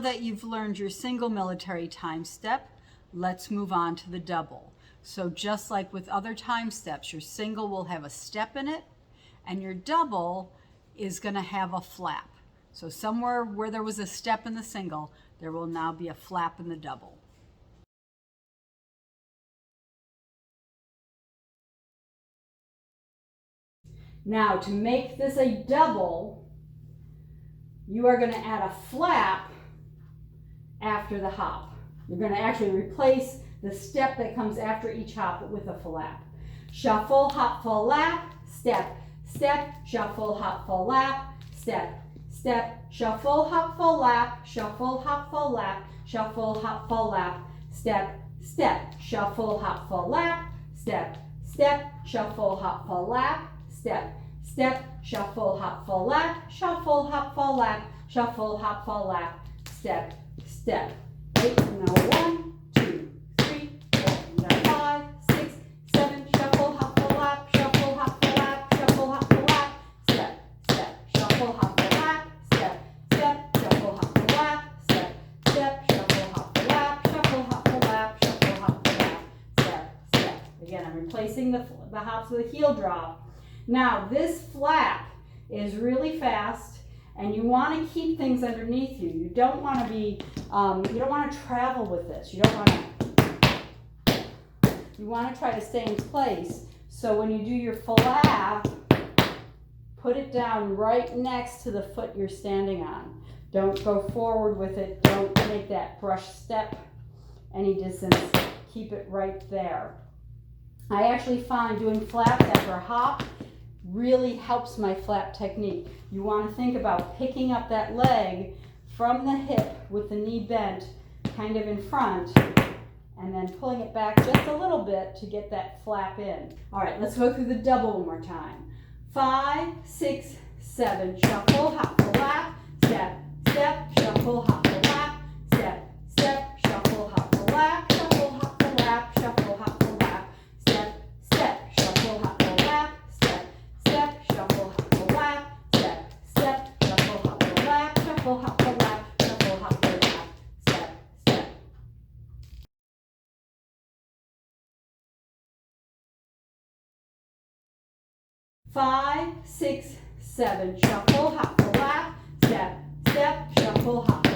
that you've learned your single military time step, let's move on to the double. So just like with other time steps, your single will have a step in it, and your double is going to have a flap. So somewhere where there was a step in the single, there will now be a flap in the double. Now, to make this a double, you are going to add a flap after the hop. You're going to actually replace the step that comes after each hop with a flap. Shuffle, hop, flap, step, step, shuffle, hop, flap, step, step, shuffle, hop, flap, shuffle, hop, flap, shuffle, hop, flap, step, step, shuffle, hop, flap, step, step, shuffle, hop, flap, step, step, shuffle, hop, flap, shuffle, hop, flap, shuffle, hop, flap, step, step. Right, now 1, 2, 3, 4, now 5, 6, 7, shuffle, hop, flap, shuffle, hop, flap, shuffle, hop, flap, step, step, shuffle, hop, flap, step, step, shuffle, hop, flap, step, step, shuffle, hop, flap, shuffle, hop, flap, shuffle, hop, flap, step, step. Again, I'm replacing the hops with a heel drop. Now this flap is really fast, and you want to keep things underneath you. You don't want to be, you don't want to travel with this. You don't want to, you want to try to stay in place. So when you do your flap, put it down right next to the foot you're standing on. Don't go forward with it. Don't make that brush step any distance. Keep it right there. I actually find doing flaps after a hop really helps my flap technique. You want to think about picking up that leg from the hip with the knee bent kind of in front, and then pulling it back just a little bit to get that flap in. All right, let's go through the double one more time. 5, 6, 7, shuffle, hop, flap, step, step, shuffle, hop, flap, step, step, shuffle, hop, flap, shuffle, hop, flap, shuffle, hop, flap, step, step, shuffle, hop, flap, step, step, shuffle, hop, flap, step, step, shuffle, hop, flap, shuffle, hop, flap, shuffle, hop, flap, step, step. Five, 6, 7, shuffle, hop, flap, step, step, shuffle, hop,